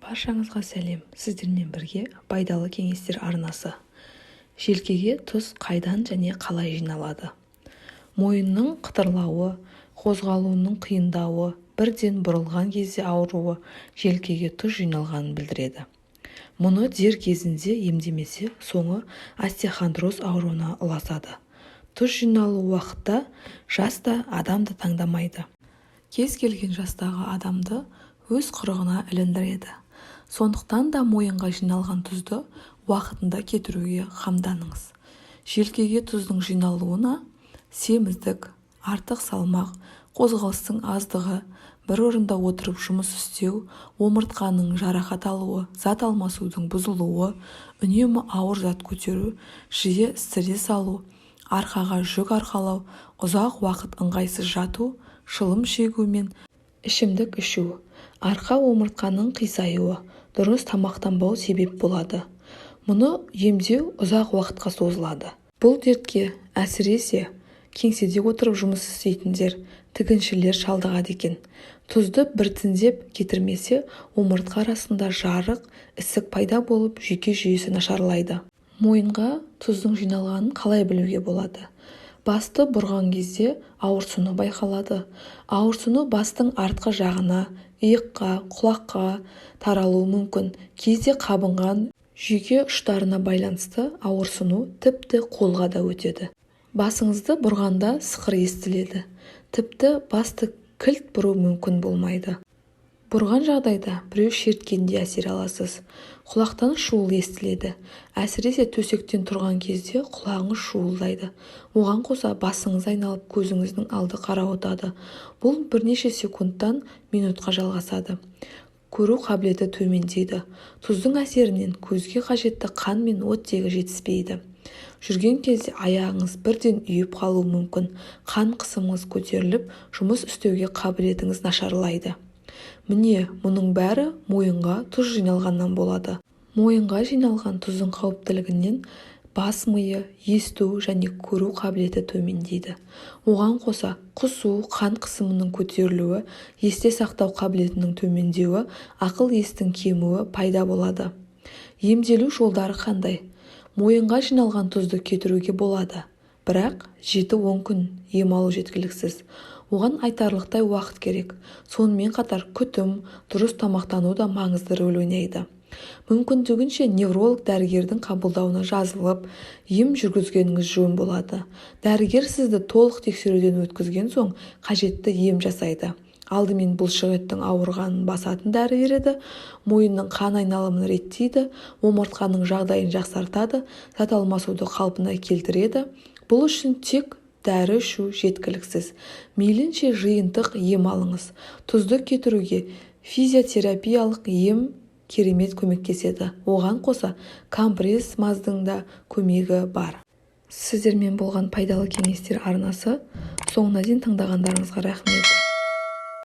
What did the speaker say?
Баршаңызға сәлем. Сіздермен бірге пайдалы кеңестер арнасы. Желкеге тұз қайдан және қалай жиналады? Мойынның қытырлауы, қозғалуының қиындауы, бірден бұрылған кезде ауруы желкеге тұз жиналғанын білдіреді. Мұны дер кезінде емдемесе, соңы остеохондроз ауруына ұласады. Тұз жиналу уақытта жас та адамды таңдамайды. Кез келген жастағы адамды өз құрығына іліндіреді. Сондықтан да мойынға жиналған тұзды уақытында кетіруге қамданыңыз. Желкеге тұздың жиналуына семіздік, артық салмақ, қозғалыстың аздығы, бір орында отырып жұмыс істеу, омыртқаның жарақат алуы, зат алмасудың бұзылуы, үнемі ауыр зат көтеру, жиі стресс алу, арқаға жүк арқалау, ұзақ уақыт ыңғайсыз жату, шылым шегу мен ішімдік ішу, арқа омыртқаның қисаюы, дұрыс тамақтанбау себеп болады. Мұны емдеу ұзақ уақытқа созылады. Бұл дертке әсіресе кеңседе отырып жұмыс істейтіндер, тігіншілер шалдығады екен. Тұзды біртіндеп кетірмесе, омыртқа арасында жарық, ісік пайда болып, жүйке жүйесі нашарлайды. Мойынға тұздың жиналғанын қалай білуге болады? Басты бұрған кезде ауырсыну байқалады. Ауырсыну бастың артқы жағына, иыққа, құлаққа таралуы мүмкін. Кейде қабынған жүйке ұштарына байланысты ауырсыну тіпті қолға да өтеді. Басыңызды бұрғанда сықыр естіледі. Тіпті басты кілт бұру мүмкін болмайды. Бұрған жағдайда біреу шерткенде әсер аласыз. Құлақтан шуыл естіледі. Әсіресе төсектен тұрған кезде құлағыңыз шуылдайды. Оған қоса басыңыз айналып көзіңіздің алды қарауытады. Бұл бірнеше секундтан минутқа жалғасады. Көру қабілеті төмендейді. Тұздың әсерінен көзге қажетті қан мен оттегі жетіспейді. Жүрген кезде аяғыңыз бірден үйіп қалуы мүмкін. Қан қысымыңыз көтеріліп, жұмыс істеуге қабілетіңіз нашарлайды. Міне, мұның бәрі мойынға тұз жиналғаннан болады. Мойынға жиналған тұздың қауіптілігінен бас миы, есту және көру қабілеті төмендейді. Оған қоса құсу, қан қысымының көтерілуі, есте сақтау қабілетінің төмендеуі, ақыл-естің кемуі пайда болады. Емделу жолдары қандай? Мойынға жиналған тұзды кетіруге болады, бірақ 7-10 күн ем алу жеткіліксіз. Оған айтарлықтай уақыт керек. Сонымен қатар күтім, дұрыс тамақтану да маңызды рөл ойнайды. Мүмкіндігінше невролог дәрігердің қабылдауына жазылып, ем жүргізгеніңіз жөн болады. Дәрігер сізді толық тексеруден өткізген соң қажетті ем жасайды. Алдымен бұлшық еттің ауырғанын басатын дәрі береді, мойынның қан айналымын реттейді, омыртқаның жағдайын жақсартады, зат алмасуды қалпына келтіреді. Бұл үшін тек дәрі ішу жеткіліксіз. Мейлінше жиынтық ем алыңыз. Тұзды кетіруге физиотерапиялық ем керемет көмектеседі. Оған қоса компресс маздың да көмегі бар. Сіздермен болған пайдалы кеңестер арнасы. Соңына дейін тыңдағандарыңызға рахмет.